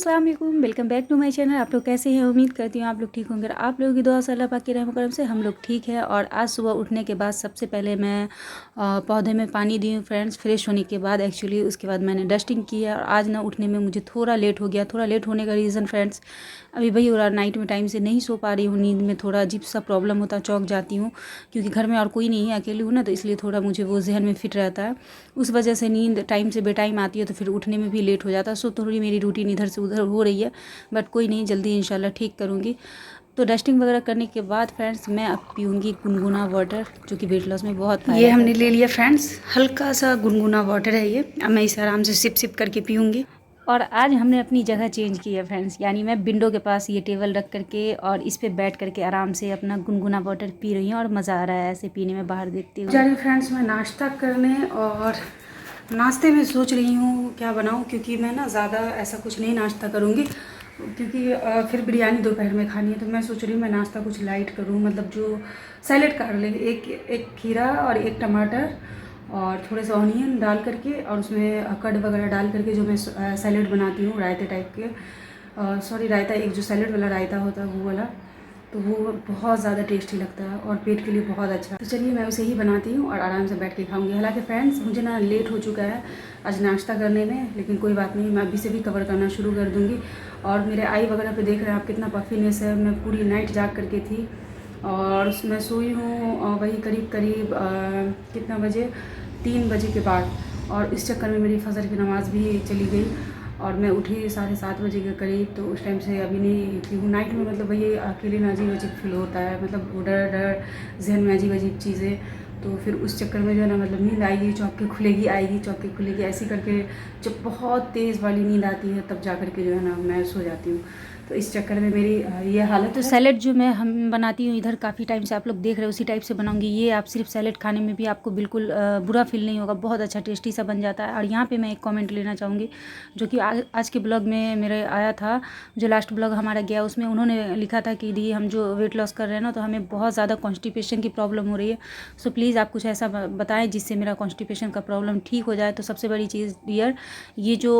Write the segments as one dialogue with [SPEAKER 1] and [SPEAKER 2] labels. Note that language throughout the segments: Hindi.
[SPEAKER 1] अस्सलाम वालेकुम, welcome back to my channel. आप लोग कैसे हैं? उम्मीद करती हूँ आप लोग ठीक होंगे। आप लोगों की दुआ से अल्लाह पाक के रहम करम से हम लोग ठीक है। और आज सुबह उठने के बाद सबसे पहले मैं पौधे में पानी दी हूँ फ्रेंड्स, फ्रेश होने के बाद एक्चुअली। उसके बाद मैंने डस्टिंग की है। और आज ना उठने में मुझे थोड़ा लेट हो गया। थोड़ा लेट होने का रीज़न फ्रेंड्स अभी वही हो रहा, नाइट में टाइम से नहीं सो पा रही हूँ। नींद में थोड़ा अजीब सा प्रॉब्लम होता, चौंक जाती हूँ क्योंकि घर में और कोई नहीं है, अकेली हूँ ना, तो इसलिए थोड़ा मुझे वो जहन में फिट रहता है। उस वजह से नींद टाइम से बेटाइम आती है तो फिर उठने में भी लेट हो जाता है। सो थोड़ी मेरी रूटीन इधर से उधर हो रही है, बट कोई नहीं, जल्दी इंशाल्लाह ठीक करूँगी। तो डस्टिंग वगैरह करने के बाद फ्रेंड्स मैं अब पीऊँगी गुनगुना वाटर, जो कि वेट लॉस में बहुत फ़ायदा करता है। ये हमने ले लिया फ्रेंड्स, हल्का सा गुनगुना वाटर है ये। अब मैं इसे आराम से सिप सिप करके पीऊँगी। और आज हमने अपनी जगह चेंज की है फ्रेंड्स, यानी मैं विंडो के पास ये टेबल रख करके और इस पे बैठ करके आराम से अपना गुनगुना वाटर पी रही हूँ। और मज़ा आ रहा है ऐसे पीने में, बाहर देखती हूँ। जा रही फ्रेंड्स मैं नाश्ता करने, और नाश्ते में सोच रही हूँ क्या बनाऊँ, क्योंकि मैं ना ज़्यादा ऐसा कुछ नहीं नाश्ता करूँगी क्योंकि फिर बिरयानी दोपहर में खानी है। तो मैं सोच रही हूँ मैं नाश्ता कुछ लाइट करूँ, मतलब जो सैलेड काट ले, एक खीरा और एक टमाटर और थोड़े से ऑनियन डाल करके, और उसमें कर्ड वगैरह डाल करके जो मैं सैलेड बनाती हूँ रायते टाइप के, सॉरी रायता, एक जो सैलेड वाला रायता होता है वो वाला, तो वो बहुत ज़्यादा टेस्टी लगता है और पेट के लिए बहुत अच्छा। तो चलिए मैं उसे ही बनाती हूँ और आराम से बैठ के खाऊंगी। हालांकि फ्रेंड्स मुझे ना लेट हो चुका है आज नाश्ता करने में, लेकिन कोई बात नहीं, मैं अभी से भी कवर करना शुरू कर दूँगी। और मेरे आई वगैरह पे देख रहे हैं आप कितना पफीनेस है। मैं पूरी नाइट जाग करके थी और उसमें सोई हूँ वही करीब कितना बजे, 3 बजे के बाद। और इस चक्कर में मेरी फजर की नमाज़ भी चली गई और मैं उठी 7:30 बजे के करीब। तो उस टाइम से अभी नहीं उठी हूँ। नाइट में मतलब वही अकेले में अजीब अजीब फील होता है, मतलब डर जहन में अजीब अजीब चीज़ें। तो फिर उस चक्कर में जो है ना, मतलब नींद आएगी चौंक के खुलेगी, आएगी चौंक के खुलेगी, ऐसी करके जब बहुत तेज़ वाली नींद आती है तब जा करके जो है ना मैं सो जाती हूँ। तो इस चक्कर में मेरी ये हालत। तो सैलेड जो हम बनाती हूँ इधर काफ़ी टाइम से, आप लोग देख रहे हो, उसी टाइप से बनाऊंगी। ये आप सिर्फ सैलेड खाने में भी आपको बिल्कुल बुरा फील नहीं होगा, बहुत अच्छा टेस्टी सा बन जाता है। और यहाँ पे मैं एक कमेंट लेना चाहूँगी जो कि आज के ब्लॉग में मेरे आया था, जो लास्ट ब्लॉग हमारा गया, उसमें उन्होंने लिखा था कि दी हम जो वेट लॉस कर रहे हैं ना, तो हमें बहुत ज़्यादा कॉन्स्टिपेशन की प्रॉब्लम हो रही है। सो प्लीज़ आप कुछ ऐसा बताएं जिससे मेरा कॉन्स्टिपेशन का प्रॉब्लम ठीक हो जाए। तो सबसे बड़ी चीज़ डियर, ये जो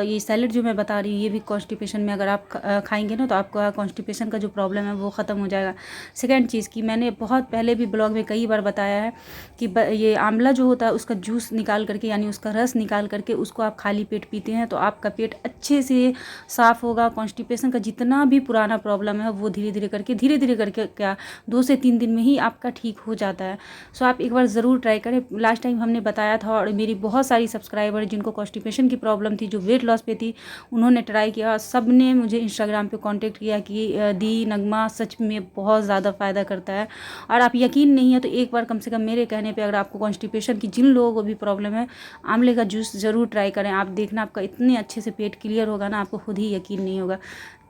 [SPEAKER 1] ये सैलेड जो मैं बता रही हूँ, ये भी कॉन्स्टिपेशन में अगर आप खाएंगे ना तो आपका कॉन्स्टिपेशन का जो प्रॉब्लम है वो ख़त्म हो जाएगा। सेकेंड चीज़ की मैंने बहुत पहले भी ब्लॉग में कई बार बताया है कि ये आंवला जो होता है उसका जूस निकाल करके, यानी उसका रस निकाल करके उसको आप खाली पेट पीते हैं तो आपका पेट अच्छे से साफ़ होगा। कॉन्स्टिपेशन का जितना भी पुराना प्रॉब्लम है वो धीरे धीरे करके क्या 2 से 3 दिन में ही आपका ठीक हो जाता है। सो आप एक बार ज़रूर ट्राई करें। लास्ट टाइम हमने बताया था और मेरी बहुत सारी सब्सक्राइबर जिनको कॉन्स्टिपेशन की प्रॉब्लम थी, जो वेट लॉस पे थी, उन्होंने ट्राई किया। सब ने मुझे इंस्टाग्राम पे कांटेक्ट किया कि दी नगमा सच में बहुत ज़्यादा फ़ायदा करता है। और आप यकीन नहीं है तो एक बार कम से कम मेरे कहने पे अगर आपको कॉन्स्टिपेशन की जिन लोगों को भी प्रॉब्लम है, आंवले का जूस ज़रूर ट्राई करें। आप देखना आपका इतने अच्छे से पेट क्लियर होगा ना, आपको खुद ही यकीन नहीं होगा।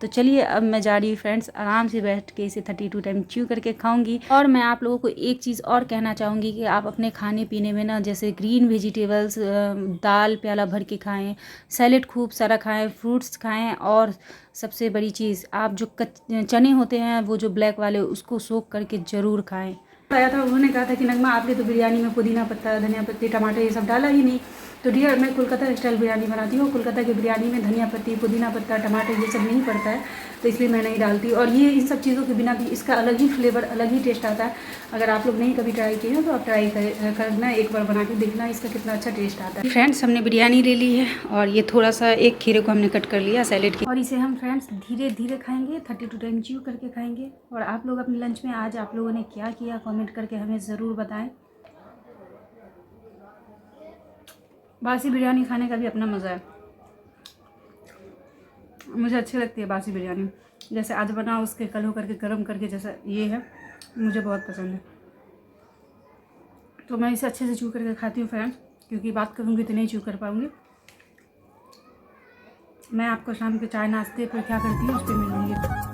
[SPEAKER 1] तो चलिए अब मैं जा रही हूँ फ्रेंड्स, आराम से बैठ के इसे 32 टाइम च्यू करके खाऊंगी। और मैं आप लोगों को एक चीज़ और कहना चाहूँगी कि आप अपने खाने पीने में ना, जैसे ग्रीन वेजिटेबल्स, दाल प्याला भर के खाएं, सैलेड खूब सारा खाएं, फ्रूट्स खाएं, और सबसे बड़ी चीज़ आप जो चने होते हैं वो जो ब्लैक वाले, उसको सोख करके ज़रूर खाएँ। आया था, उन्होंने कहा था कि नगमा आपने तो बिरयानी में पुदीना पत्ता, धनिया पत्ती, टमाटर ये सब डाला ही नहीं। तो डियर मैं कोलकाता स्टाइल बिरयानी बनाती हूँ। कोलकाता की बिरयानी में धनिया पत्ती, पुदीना पत्ता, टमाटर ये सब नहीं पड़ता है, तो इसलिए मैं नहीं डालती। और ये इन सब चीज़ों के बिना भी इसका अलग ही फ्लेवर, अलग ही टेस्ट आता है। अगर आप लोग नहीं कभी ट्राई किए हैं तो आप ट्राई करना, एक बार बना के देखना, इसका कितना अच्छा टेस्ट आता है। फ्रेंड्स हमने बिरयानी ले ली है और ये थोड़ा सा एक खीरे को हमने कट कर लिया सैलेड की, और इसे हम फ्रेंड्स धीरे धीरे खाएंगे, 32 टाइम च्यू करके खाएंगे। और आप लोग अपने लंच में आज आप लोगों ने क्या किया कमेंट करके हमें ज़रूर बताएं। बासी बिरयानी खाने का भी अपना मज़ा है, मुझे अच्छी लगती है बासी बिरयानी। जैसे आज बना उसके कल हो करके गर्म करके, जैसा ये है, मुझे बहुत पसंद है। तो मैं इसे अच्छे से च्यू करके खाती हूँ फ्रेंड्स, क्योंकि बात करूँगी तो नहीं च्यू कर पाऊँगी। मैं आपको शाम के चाय नाश्ते पर क्या करती हूँ उस पर मिलूँगी।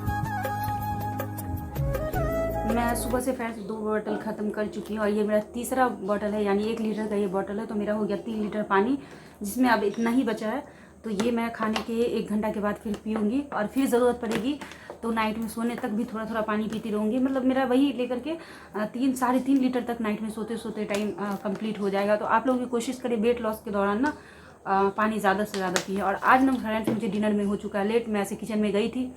[SPEAKER 1] मैं सुबह से फ्रेंड्स 2 बॉटल ख़त्म कर चुकी हूँ और ये मेरा तीसरा बॉटल है, यानी 1 लीटर का ये बॉटल है। तो मेरा हो गया 3 लीटर पानी, जिसमें अब इतना ही बचा है। तो ये मैं खाने के 1 घंटा के बाद फिर पीऊँगी, और फिर ज़रूरत पड़ेगी तो नाइट में सोने तक भी थोड़ा थोड़ा पानी पीती रहूँगी। मतलब मेरा वही लेकर के 3-3.5 लीटर तक नाइट में सोते सोते टाइम कंप्लीट हो जाएगा। तो आप लोग भी कोशिश करें वेट लॉस के दौरान ना पानी ज़्यादा से ज़्यादा पिए। और आज ना फ्रेंड्स मुझे डिनर में हो चुका है लेट। मैं ऐसे किचन में गई थी,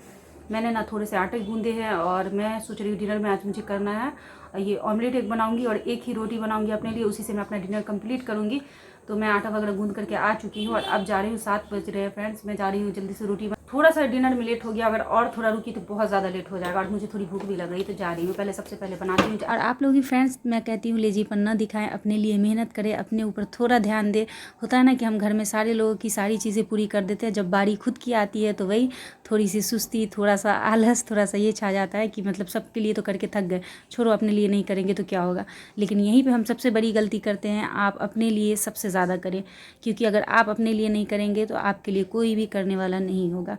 [SPEAKER 1] मैंने ना थोड़े से आटे गूंदे हैं और मैं सोच रही हूँ डिनर में आज मुझे करना है ये ऑमलेट एक बनाऊंगी और एक ही रोटी बनाऊंगी अपने लिए, उसी से मैं अपना डिनर कंप्लीट करूँगी। तो मैं आटा वगैरह गूंद करके आ चुकी हूँ और अब जा रही हूँ, 7 बज रहे हैं फ्रेंड्स। मैं जा रही हूँ जल्दी से रोटी थोड़ा सा डिनर में लेट हो गया, अगर और थोड़ा रुकी तो बहुत ज़्यादा लेट हो जाएगा और मुझे थोड़ी भूख भी लग रही, तो जा रही हूँ। पहले सबसे पहले बनाती हूँ। और आप लोग भी फ्रेंड्स मैं कहती हूँ लेजीपन ना दिखाएं, अपने लिए मेहनत करें, अपने ऊपर थोड़ा ध्यान दें। होता है ना कि हम घर में सारे लोगों की सारी चीज़ें पूरी कर देते हैं, जब बारी खुद की आती है तो वही थोड़ी सी सुस्ती, थोड़ा सा आलस, थोड़ा सा ये छा जाता है कि मतलब सबके लिए तो करके थक गए, छोड़ो अपने लिए नहीं करेंगे तो क्या होगा। लेकिन यहीं पे हम सबसे बड़ी गलती करते हैं, आप अपने लिए सबसे ज़्यादा करें, क्योंकि अगर आप अपने लिए नहीं करेंगे तो आपके लिए कोई भी करने वाला नहीं होगा।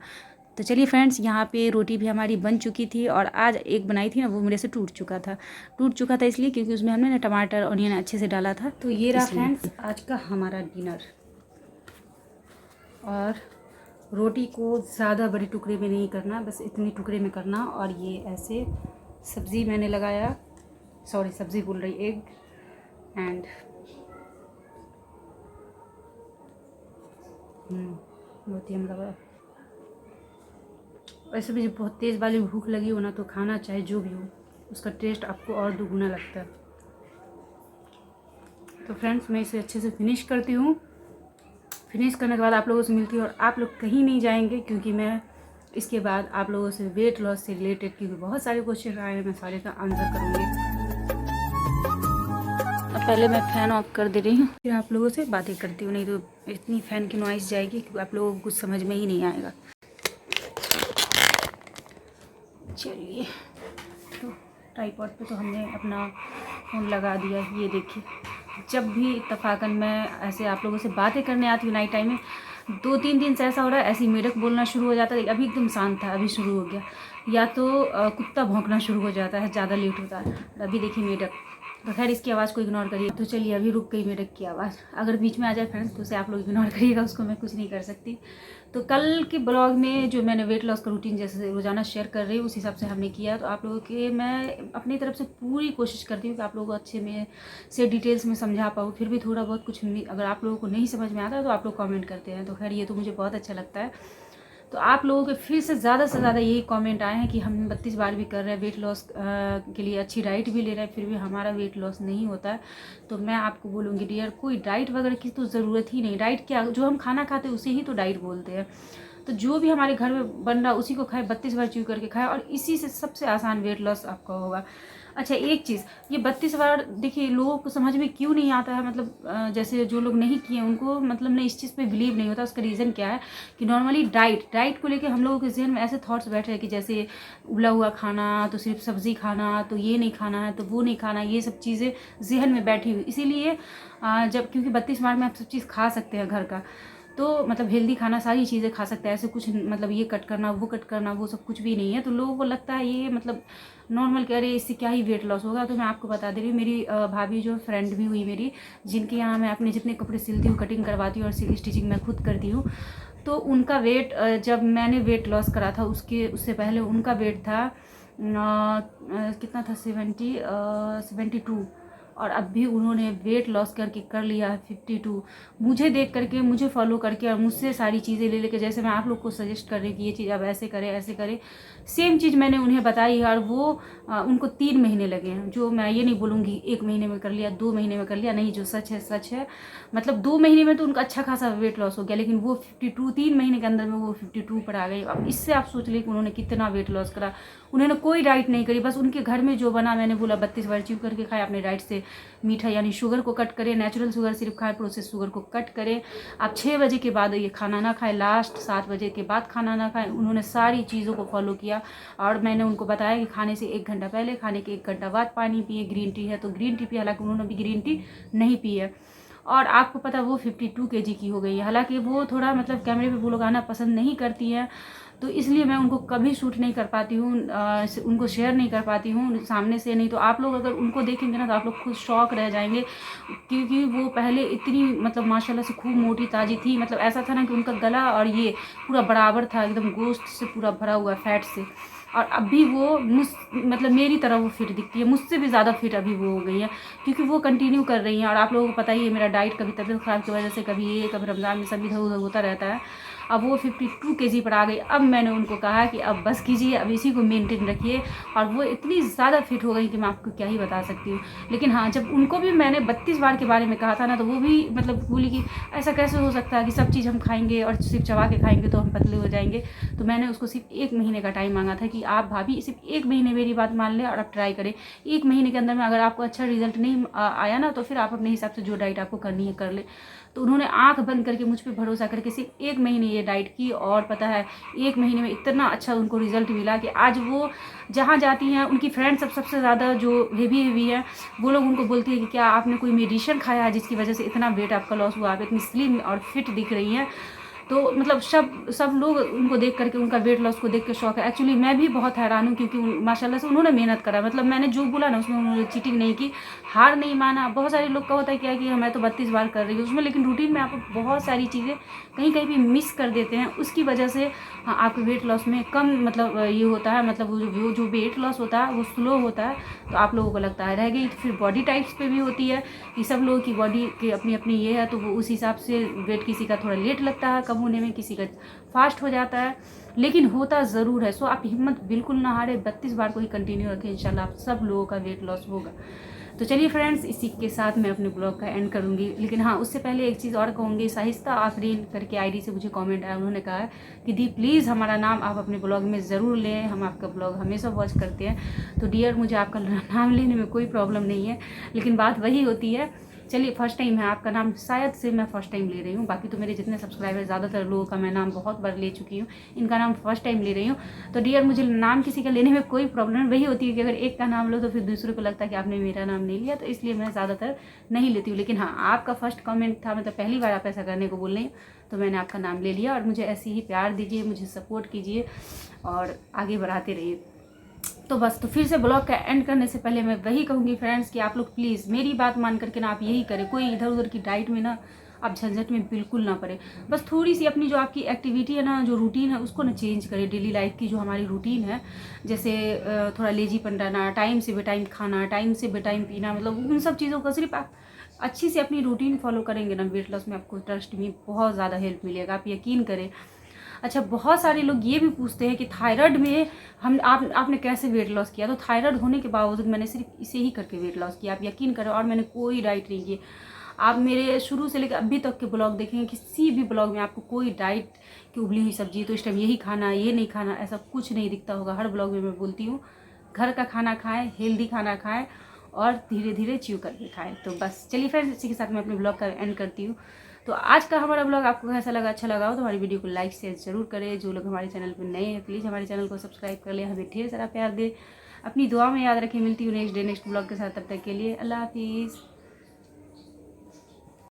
[SPEAKER 1] तो चलिए फ्रेंड्स, यहाँ पे रोटी भी हमारी बन चुकी थी और आज एक बनाई थी ना वो मेरे से टूट चुका था इसलिए क्योंकि उसमें हमने ना टमाटर ऑनियन अच्छे से डाला था। तो ये रहा फ्रेंड्स आज का हमारा डिनर। और रोटी को ज़्यादा बड़े टुकड़े में नहीं करना, बस इतने टुकड़े में करना। और ये ऐसे सब्ज़ी मैंने लगाया, सब्ज़ी बोल रही, एग एंड बहुत ही हम लगा। वैसे भी जब बहुत तेज़ वाली भूख लगी हो ना तो खाना चाहे जो भी हो उसका टेस्ट आपको और दुगुना लगता है। तो फ्रेंड्स मैं इसे अच्छे से फिनिश करती हूँ। फिनिश करने के बाद आप लोगों से मिलती हूँ और आप लोग कहीं नहीं जाएंगे, क्योंकि मैं इसके बाद आप लोगों से वेट लॉस से रिलेटेड, क्योंकि बहुत सारे क्वेश्चन आए हैं, मैं सारे का आंसर करूँगी। पहले मैं फ़ैन ऑफ कर दे रही हूँ, फिर आप लोगों से बातें करती हूँ, नहीं तो इतनी फ़ैन की नॉइज़ जाएगी कि आप लोगों को कुछ समझ में ही नहीं आएगा। चलिए, तो ट्राइपॉड पे तो हमने अपना फ़ोन लगा दिया। ये देखिए, जब भी इत्तफाकन मैं ऐसे आप लोगों से बातें करने आती हूँ नाइट टाइम में, 2-3 दिन से ऐसा हो रहा है, ऐसी मेढक बोलना शुरू हो जाता है। अभी एकदम शांत था, अभी शुरू हो गया, या तो कुत्ता भौंकना शुरू हो जाता है, ज़्यादा लेट होता है। अभी देखिए मेढक, तो खैर इसकी आवाज़ को इग्नोर करिए। तो चलिए अभी रुक गई मेढक की आवाज़, अगर बीच में आ जाए फ्रेंड्स तो उसे आप लोग इग्नोर करिएगा, उसको मैं कुछ नहीं कर सकती। तो कल के ब्लॉग में जो मैंने वेट लॉस का रूटीन जैसे रोज़ाना शेयर कर रही हूँ उस हिसाब से हमने किया। तो आप लोगों के मैं अपनी तरफ से पूरी कोशिश करती हूँ कि आप लोगों को अच्छे में से डिटेल्स में समझा पाऊँ। फिर भी थोड़ा बहुत कुछ अगर आप लोगों को नहीं समझ में आता है तो आप लोग कमेंट करते हैं, तो खैर ये तो मुझे बहुत अच्छा लगता है। तो आप लोगों के फिर से ज़्यादा यही कमेंट आए हैं कि हम 32 बार भी कर रहे हैं, वेट लॉस के लिए अच्छी डाइट भी ले रहे हैं, फिर भी हमारा वेट लॉस नहीं होता है। तो मैं आपको बोलूँगी डियर, कोई डाइट वगैरह की तो ज़रूरत ही नहीं। डाइट क्या, जो हम खाना खाते हैं उसे ही तो डाइट बोलते हैं। तो जो भी हमारे घर में बन रहा उसी को खाए, 32 बार च्यू करके खाए, और इसी से सबसे आसान वेट लॉस आपका होगा। अच्छा एक चीज़, ये 32 बार देखिए लोगों को समझ में क्यों नहीं आता है, मतलब जैसे जो लोग नहीं किए उनको मतलब नहीं इस चीज़ पे बिलीव नहीं होता। उसका रीज़न क्या है कि नॉर्मली डाइट को लेके हम लोगों के जहन में ऐसे थॉट्स बैठ रहे हैं कि जैसे उबला हुआ खाना, तो सिर्फ सब्ज़ी खाना, तो ये नहीं खाना है, तो वो नहीं खाना, ये सब चीज़ें जहन में बैठी हुई। इसीलिए जब क्योंकि 32 बार में आप सब चीज़ खा सकते हैं घर का, तो मतलब हेल्दी खाना सारी चीज़ें खा सकते हैं, ऐसे कुछ मतलब ये कट करना वो कट करना वो सब कुछ भी नहीं है। तो लोगों को लगता है ये मतलब नॉर्मल, कह रहे इससे क्या ही वेट लॉस होगा। तो मैं आपको बता दे रही हूँ, मेरी भाभी जो फ्रेंड भी हुई मेरी, जिनके यहाँ मैं अपने जितने कपड़े सिलती हूँ, कटिंग करवाती हूँ और स्टिचिंग मैं खुद करती हूँ, तो उनका वेट जब मैंने वेट लॉस करा था उससे पहले उनका वेट था कितना था, 72, और अब भी उन्होंने वेट लॉस करके कर लिया है 52। मुझे देख करके, मुझे फॉलो करके और मुझसे सारी चीज़ें ले लेके, जैसे मैं आप लोग को सजेस्ट कर रही हूँ कि ये चीज़ अब ऐसे करें, सेम चीज़ मैंने उन्हें बताई है। और वो उनको 3 महीने लगे हैं। जो मैं ये नहीं बोलूँगी 1 महीने में कर लिया, 2 महीने में कर लिया, नहीं, जो सच है सच है। मतलब 2 महीने में तो उनका अच्छा खासा वेट लॉस हो गया, लेकिन वो 52 3 महीने के अंदर में वो 52 पर आ गई। अब इससे आप सोच लीजिए कि उन्होंने कितना वेट लॉस करा। उन्होंने कोई डाइट नहीं करी, बस उनके घर में जो बना, मैंने बोला 32 बार च्यू करके खाए, अपने डाइट से मीठा यानी शुगर को कट करें, नेचुरल शुगर सिर्फ खाएं, प्रोसेस शुगर को कट करें। आप 6 बजे के बाद ये खाना ना खाएं, लास्ट 7 बजे के बाद खाना ना खाएं। उन्होंने सारी चीज़ों को फॉलो किया। और मैंने उनको बताया कि खाने से 1 घंटा पहले, खाने के 1 घंटा बाद पानी पिए, ग्रीन टी है तो ग्रीन टी पिए, हालांकि उन्होंने भी ग्रीन टी नहीं पी है। और आपको पता वो 52 kg की हो गई है। हालांकि वो थोड़ा मतलब कैमरे पे वो लोग आना पसंद नहीं करती हैं, तो इसलिए मैं उनको कभी शूट नहीं कर पाती हूँ, उनको शेयर नहीं कर पाती हूँ सामने से। नहीं तो आप लोग अगर उनको देखेंगे ना तो आप लोग खुद शॉक रह जाएंगे, क्योंकि वो पहले इतनी मतलब माशाल्लाह से खूब मोटी ताजी थी। मतलब ऐसा था ना कि उनका गला और ये पूरा बराबर था, एकदम गोश्त से पूरा भरा हुआ, फैट से। और अभी वो मतलब मेरी तरह वो फिट दिखती है, मुझसे भी ज़्यादा फिट अभी वो हो गई है, क्योंकि वो कंटिन्यू कर रही हैं। और आप लोगों को पता ही है मेरा डाइट कभी तबीयत ख़राब की वजह से, कभी ये कभी रमज़ान में सब इधर उधर होता रहता है। अब वो 52 केजी पर आ गई। अब मैंने उनको कहा कि अब बस कीजिए, अब इसी को मेंटेन रखिए। और वो इतनी ज़्यादा फिट हो गई कि मैं आपको क्या ही बता सकती हूँ। लेकिन हाँ, जब उनको भी मैंने 32 बार के बारे में कहा था ना, तो वो भी मतलब बोली कि ऐसा कैसे हो सकता है कि सब चीज़ हम खाएंगे और सिर्फ चबा के खाएंगे तो हम पतले हो जाएंगे। तो मैंने उसको सिर्फ 1 महीने का टाइम मांगा था कि आप भाभी सिर्फ 1 महीने मेरी बात मान लें और आप ट्राई करें। 1 महीने के अंदर में अगर आपको अच्छा रिजल्ट नहीं आया ना, तो फिर आप अपने हिसाब से जो डाइट आपको करनी है कर ले। तो उन्होंने आंख बंद करके मुझ पर भरोसा करके सिर्फ 1 महीने ये डाइट की, और पता है 1 महीने में इतना अच्छा उनको रिजल्ट मिला कि आज वो जहाँ जाती हैं उनकी फ्रेंड सबसे ज़्यादा जो हेवी है, वो लोग उनको बोलती है कि क्या आपने कोई मेडिसिन खाया है जिसकी वजह से इतना वेट आपका लॉस हुआ, आप इतनी स्लिम और फिट दिख रही हैं। तो मतलब सब लोग उनको देख करके, उनका वेट लॉस को देख के शौक है। एक्चुअली मैं भी बहुत हैरान हूँ, क्योंकि माशाल्लाह से उन्होंने मेहनत करा। मतलब मैंने जो बोला ना उसमें उन्होंने चीटिंग नहीं की, हार नहीं माना। बहुत सारे लोग का होता है क्या कि मैं तो 32 बार कर रही हूँ उसमें, लेकिन रूटीन में आप बहुत सारी चीज़ें कहीं कहीं भी मिस कर देते हैं। उसकी वजह से हाँ, आपके वेट लॉस में कम मतलब ये होता है, मतलब वो जो वेट लॉस होता है वो स्लो होता है। तो आप लोगों को लगता है रह गई। तो फिर बॉडी टाइप्स पे भी होती है कि सब लोगों की बॉडी की अपनी अपनी ये है, तो वो उस हिसाब से वेट किसी का थोड़ा लेट लगता है कम होने में, किसी का फास्ट हो जाता है, लेकिन होता ज़रूर है। सो आप हिम्मत बिल्कुल ना हारे, 32 बार को ही कंटिन्यू रखें, इंशाल्लाह आप सब लोगों का वेट लॉस होगा। तो चलिए फ्रेंड्स, इसी के साथ मैं अपने ब्लॉग का एंड करूँगी। लेकिन हाँ, उससे पहले एक चीज़ और कहूँगी। शाइस्ता आफरीन करके आईडी से मुझे कमेंट आया, उन्होंने कहा कि दी प्लीज़ हमारा नाम आप अपने ब्लॉग में ज़रूर लें, हम आपका ब्लॉग हमेशा वॉच करते हैं। तो डियर, मुझे आपका नाम लेने में कोई प्रॉब्लम नहीं है, लेकिन बात वही होती है। चलिए, फर्स्ट टाइम है आपका नाम, शायद से मैं फ़र्स्ट टाइम ले रही हूँ। बाकी तो मेरे जितने सब्सक्राइबर, ज़्यादातर लोगों का मैं नाम बहुत बार ले चुकी हूँ, इनका नाम फर्स्ट टाइम ले रही हूँ। तो डियर, मुझे नाम किसी का लेने में कोई प्रॉब्लम वही होती है कि अगर एक का नाम लो तो फिर दूसरे को लगता है कि आपने मेरा नाम नहीं लिया, तो इसलिए मैं ज़्यादातर नहीं लेती हूँ। लेकिन हाँ, आपका फर्स्ट कमेंट था, मतलब पहली बार आप ऐसा करने को बोल रही हैं, तो मैंने आपका नाम ले लिया। और मुझे ऐसे ही प्यार दीजिए, मुझे सपोर्ट कीजिए और आगे बढ़ाते रहिए। तो बस, तो फिर से ब्लॉग का एंड करने से पहले मैं वही कहूँगी फ्रेंड्स कि आप लोग प्लीज़ मेरी बात मान करके ना आप यही करें, कोई इधर उधर की डाइट में ना आप झंझट में बिल्कुल ना पड़े। बस थोड़ी सी अपनी जो आपकी एक्टिविटी है ना, जो रूटीन है, उसको ना चेंज करें। डेली लाइफ की जो हमारी रूटीन है, जैसे थोड़ा लेजीपन रहना, टाइम से बेटाइम खाना, टाइम से बेटाइम पीना, मतलब उन सब चीज़ों का सिर्फ आप अच्छी से अपनी रूटीन फॉलो करेंगे ना, वेट लॉस में आपको ट्रस्ट में बहुत ज़्यादा हेल्प मिलेगा, आप यकीन करें। अच्छा, बहुत सारे लोग ये भी पूछते हैं कि थायराइड में आपने कैसे वेट लॉस किया। तो थायराइड होने के बावजूद मैंने सिर्फ इसे ही करके वेट लॉस किया, आप यकीन करें। और मैंने कोई डाइट नहीं की। आप मेरे शुरू से लेकर अभी तक के ब्लॉग देखेंगे, किसी भी ब्लॉग में आपको कोई डाइट की उबली हुई सब्जी, तो इस टाइम यही खाना, ये नहीं खाना, ऐसा कुछ नहीं दिखता होगा। हर ब्लॉग में मैं बोलती हूँ घर का खाना खाएं, हेल्दी खाना खाएं और धीरे धीरे च्यू करके खाएं। तो बस चलिए फ्रेंड्स, इसी के साथ मैं अपने ब्लॉग का एंड करती हूँ। तो आज का हमारा ब्लॉग आपको कैसा लगा, अच्छा लगा हो तो हमारी वीडियो को लाइक शेयर जरूर करें। जो लोग हमारे चैनल पर नए हैं प्लीज़ हमारे चैनल को सब्सक्राइब कर लें, हमें ढेर सारा प्यार दे, अपनी दुआ में याद रखें। मिलती हूँ नेक्स्ट डे नेक्स्ट ब्लॉग के साथ, तब तक के लिए अल्लाह हाफिज़।